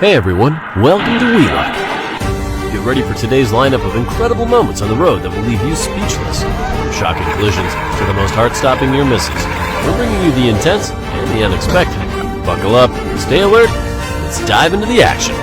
Hey everyone, welcome to Wheelock. Get ready for today's lineup of incredible moments on the road that will leave you speechless. From shocking collisions to the most heart-stopping near misses, we're bringing you the intense and the unexpected. Buckle up, stay alert, let's dive into the action.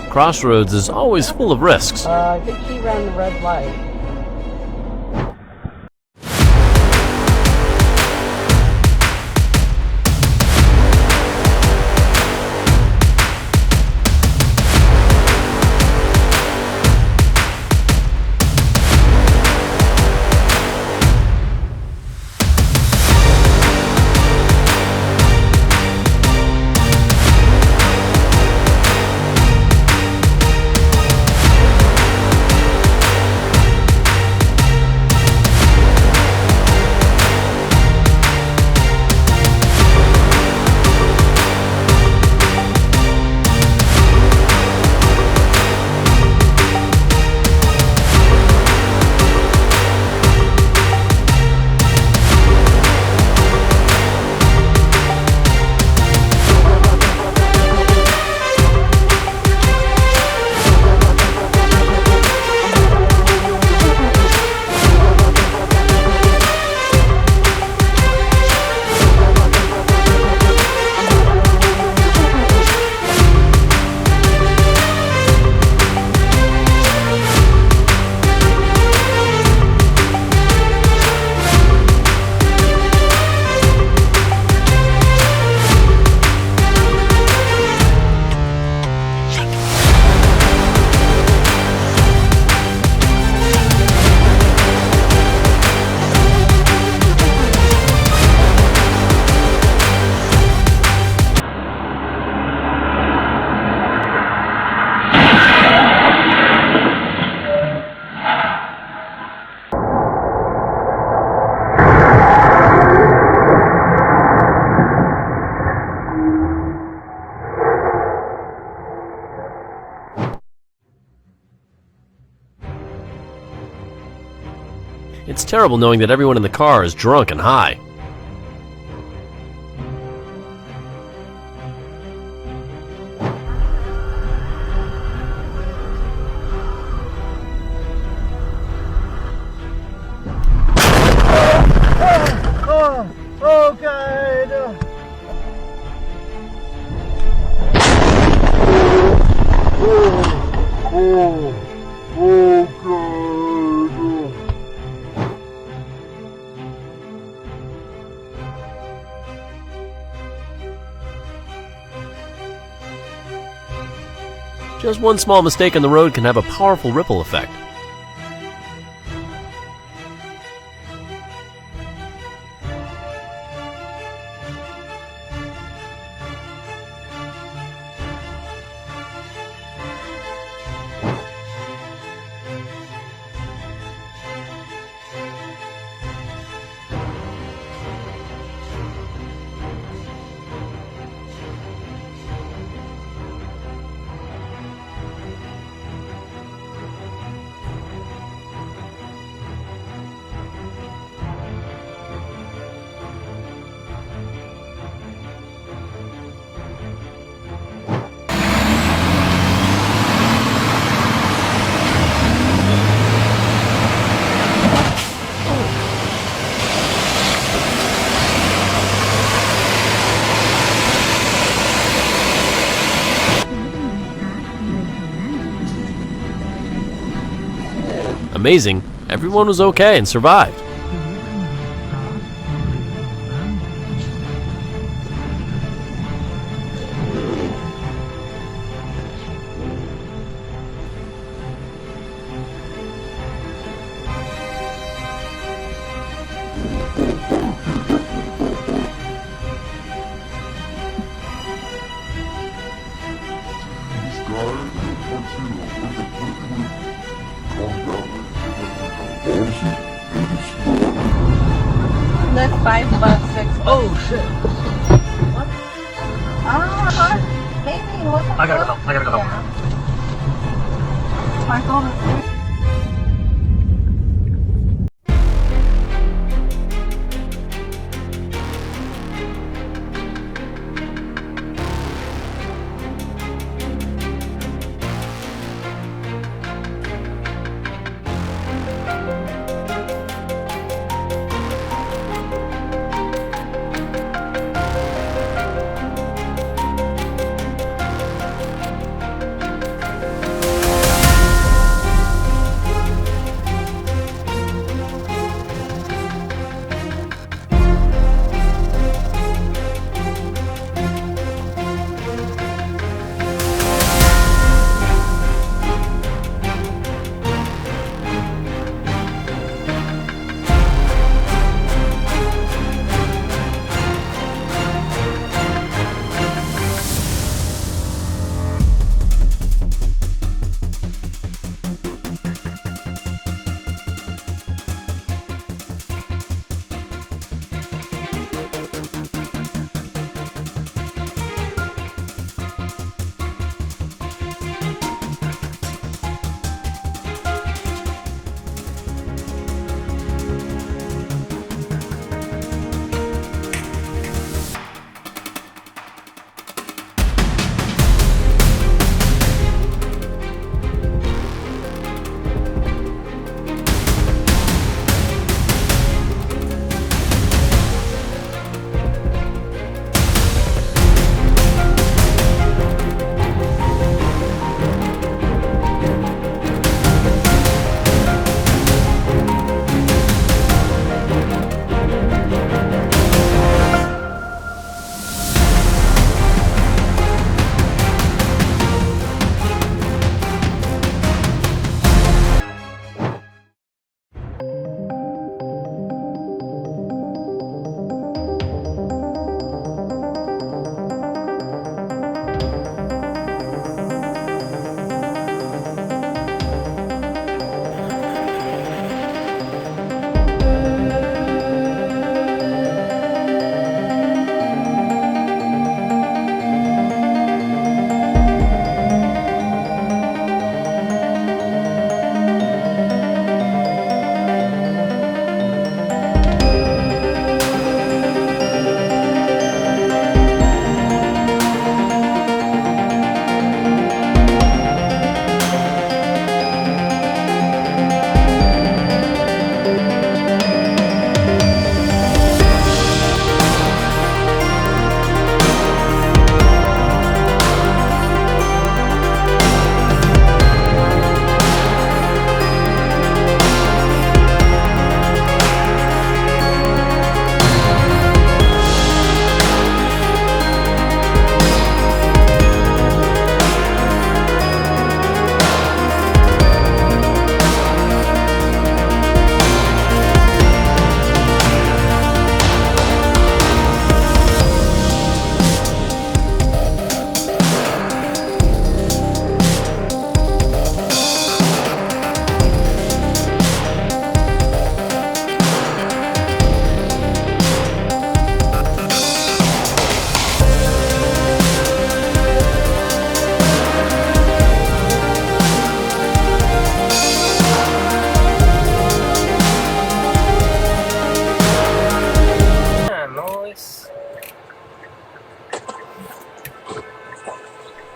Crossroads is always full of risks. I think he ran the red light. It's terrible knowing that everyone in the car is drunk and high. Oh, God! Oh, God! Just one small mistake on the road can have a powerful ripple effect. Amazing, everyone was okay and survived. That's $5, $6. Oh shit! What? Ah, baby, what the I gotta fuck? go. I gotta go. Yeah. My phone is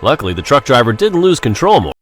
Luckily, the truck driver didn't lose control more.